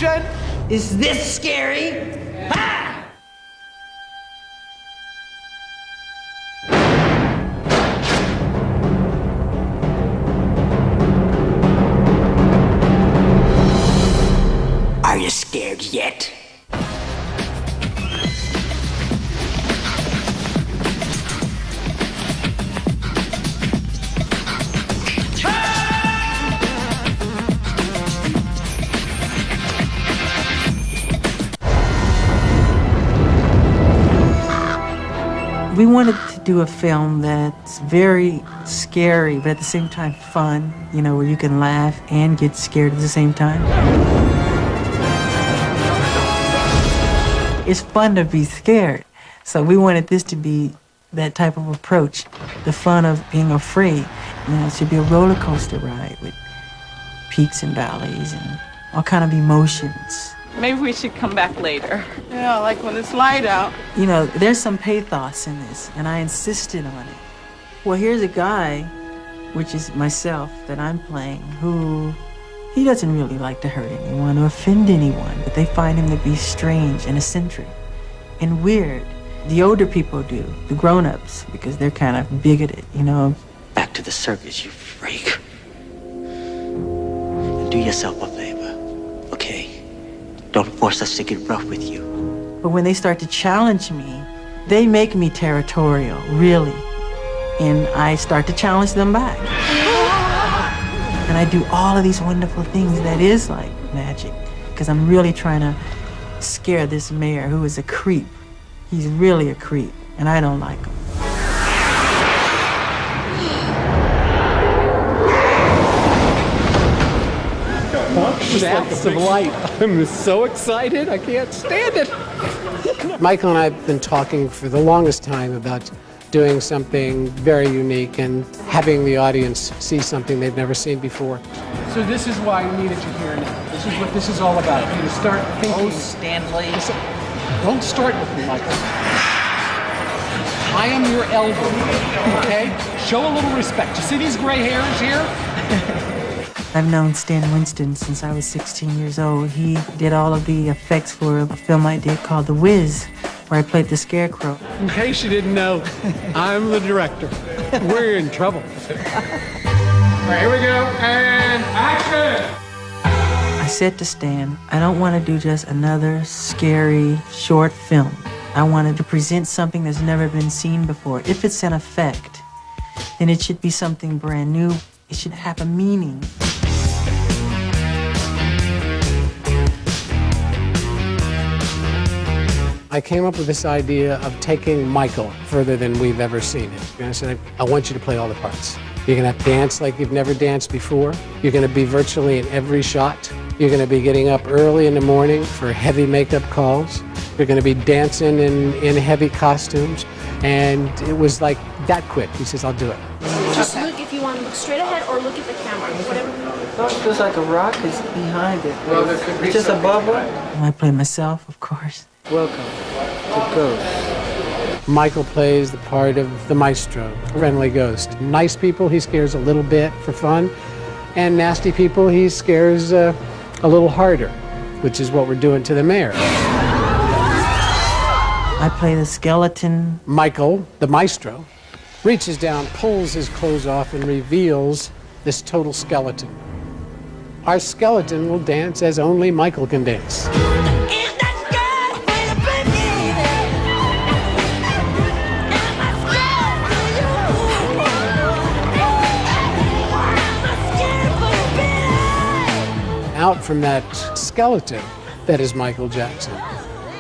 Action! Is this scary? Ha! Are you scared yet? We wanted to do a film that's very scary, but at the same time fun, you know, where you can laugh and get scared at the same time. It's fun to be scared. So we wanted this to be that type of approach, the fun of being afraid. You know, it should be a roller coaster ride with peaks and valleys and all kind of emotions. Maybe we should come back later. Yeah, like when it's light out. You know, there's some pathos in this, and I insisted on it. Well, here's a guy, which is myself, that I'm playing, who he doesn't really like to hurt anyone or offend anyone, but they find him to be strange and eccentric and weird. The older people do, the grown-ups, because they're kind of bigoted, you know. Back to the circus, you freak. And do yourself a favor, okay? Don't force us to get rough with you. But when they start to challenge me, they make me territorial, really. And I start to challenge them back. And I do all of these wonderful things that is like magic, because I'm really trying to scare this mayor who is a creep. He's really a creep, and I don't like him. Shafts of light. I'm so excited, I can't stand it. Michael and I have been talking for the longest time about doing something very unique and having the audience see something they've never seen before. So this is why I needed you here now. This is what this is all about. You to start thinking. Oh, Stanley. Don't start with me, Michael. I am your elder, okay? Show a little respect. You see these gray hairs here? I've known Stan Winston since I was 16 years old. He did all of the effects for a film I did called The Wiz, where I played the Scarecrow. In case you didn't know, I'm the director. We're in trouble. All right, here we go, and action! I said to Stan, I don't want to do just another scary short film. I wanted to present something that's never been seen before. If it's an effect, then it should be something brand new. It should have a meaning. I came up with this idea of taking Michael further than we've ever seen it. And I said, I want you to play all the parts. You're gonna dance like you've never danced before. You're gonna be virtually in every shot. You're gonna be getting up early in the morning for heavy makeup calls. You're gonna be dancing in heavy costumes. And it was like that quick. He says, I'll do it. Just look if you want to look straight ahead or look at the camera, whatever. It feels like a rock is behind it. Well, there could be it's just a something bubble. behind I play myself, of course. Welcome to Ghost. Michael plays the part of the maestro, friendly ghost. Nice people, he scares a little bit for fun. And nasty people, he scares a little harder, which is what we're doing to the mayor. I play the skeleton. Michael, the maestro, reaches down, pulls his clothes off, and reveals this total skeleton. Our skeleton will dance as only Michael can dance. Out from that skeleton that is Michael Jackson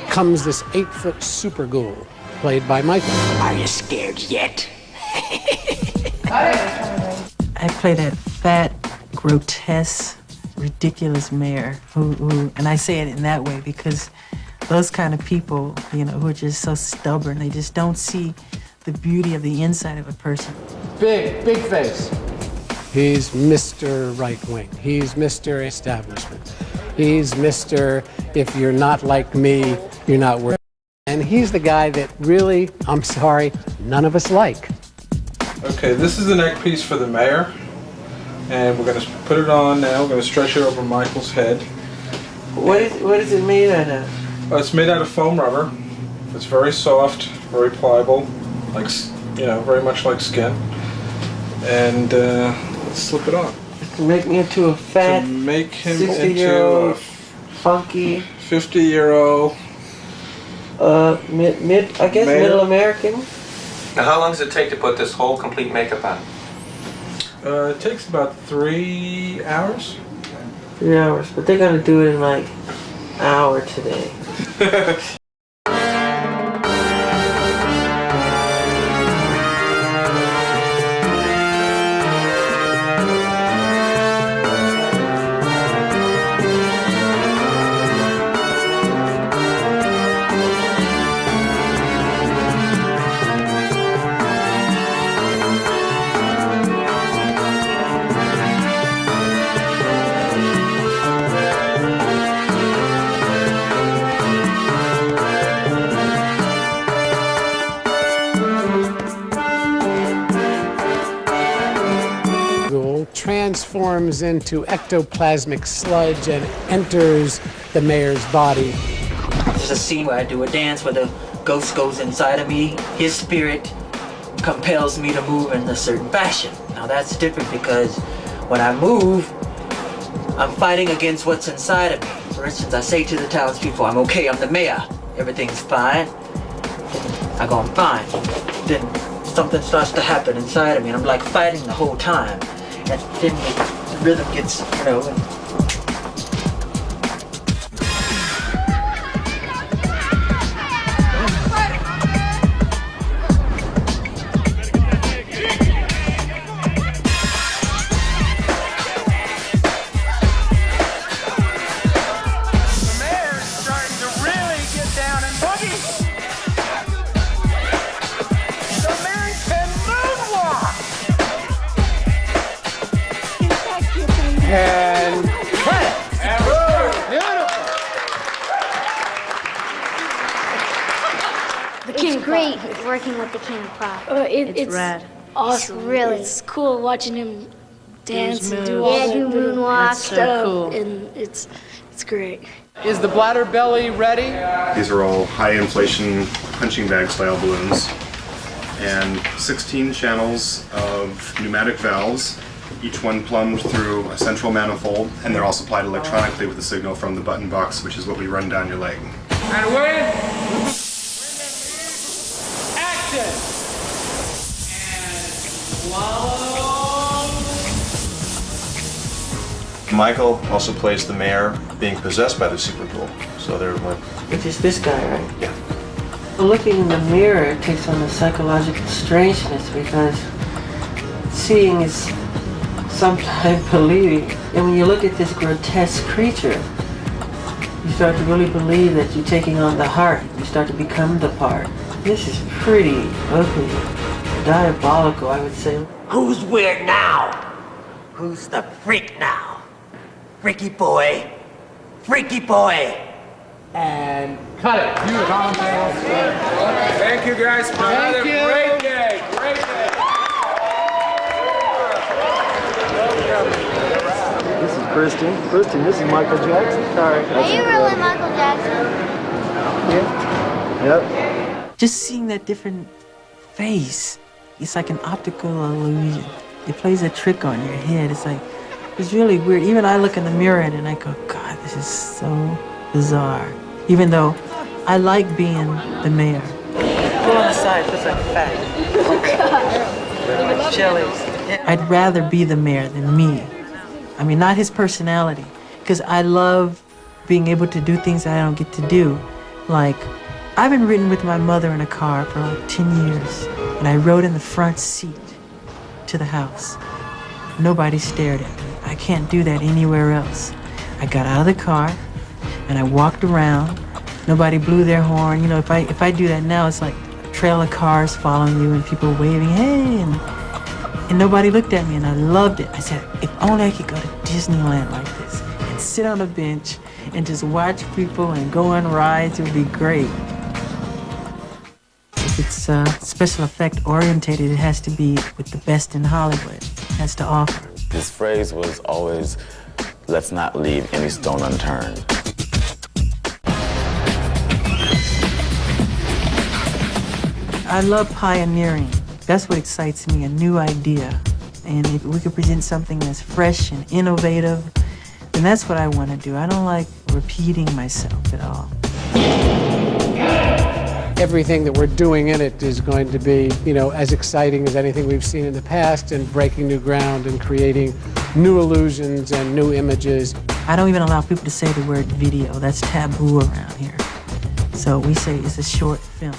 comes this 8-foot super ghoul played by Michael. Are you scared yet? I play that fat, grotesque, ridiculous mayor who, and I say it in that way because those kind of people, you know, who are just so stubborn, they just don't see the beauty of the inside of a person. Big face. He's Mr. Right Wing. He's Mr. Establishment. He's Mr. If you're not like me, you're not worth it. And he's the guy that really, I'm sorry, none of us like. Okay, this is the neck piece for the mayor. And we're going to put it on now. We're going to stretch it over Michael's head. What is it made out of? It's made out of foam rubber. It's very soft, very pliable, like, you know, very much like skin. And let's slip it on. To make me into a fat, to make him 60-year-old, into funky, 50-year-old. I guess middle American. Now, how long does it take to put this whole complete makeup on? It takes about 3 hours. 3 hours, but they're gonna do it in like an hour today. Transforms into ectoplasmic sludge and enters the mayor's body. There's a scene where I do a dance where the ghost goes inside of me. His spirit compels me to move in a certain fashion. Now that's different because when I move, I'm fighting against what's inside of me. For instance, I say to the townspeople, I'm okay, I'm the mayor. Everything's fine. Then I go, I'm fine. Then something starts to happen inside of me and I'm like fighting the whole time. And then the rhythm gets, you know. And cut! Beautiful! It's great working with the king of pop. It's rad. Awesome. Really. It's cool watching him dance and do all yeah, do moonwalk stuff. Cool. And it's great. Is the bladder belly ready? These are all high inflation punching bag style balloons. And 16 channels of pneumatic valves, each one plumbed through a central manifold, and they're all supplied electronically with a signal from the button box, which is what we run down your leg. And win! Action! And swallow! Michael also plays the mayor being possessed by the super ghoul. So they're like... Which is this guy, right? Yeah. Looking in the mirror takes on a psychological strangeness because seeing is sometimes believing. And when you look at this grotesque creature, you start to really believe that you're taking on the heart. You start to become the part. This is pretty ugly, diabolical, I would say. Who's weird now? Who's the freak now? Freaky boy. Freaky boy. And cut it. Beautiful. Thank you guys for another great day. Great day. This is Kristen. Kristen, this is Michael Jackson. Sorry. Are you really Michael Jackson? Yeah. Yep. Just seeing that different face, it's like an optical illusion. It plays a trick on your head. It's really weird. Even I look in the mirror and I go, God, this is so bizarre. Even though I like being the mayor. Go on the side, it looks like fat. Oh, God. Chilies. I'd rather be the mayor than me. I mean, not his personality, because I love being able to do things that I don't get to do. Like, I've been riding with my mother in a car for like 10 years, and I rode in the front seat to the house. Nobody stared at me. I can't do that anywhere else. I got out of the car, and I walked around. Nobody blew their horn. You know, if I do that now, it's like a trail of cars following you and people waving, hey, and nobody looked at me, and I loved it. I said, if only I could go to Disneyland like this and sit on a bench and just watch people and go on rides, it would be great. If it's special effect orientated, it has to be with the best in Hollywood. It has to offer. His phrase was always, let's not leave any stone unturned. I love pioneering. That's what excites me, a new idea. And if we could present something that's fresh and innovative, then that's what I want to do. I don't like repeating myself at all. Everything that we're doing in it is going to be, as exciting as anything we've seen in the past, and breaking new ground and creating new illusions and new images. I don't even allow people to say the word video. That's taboo around here. So we say it's a short film.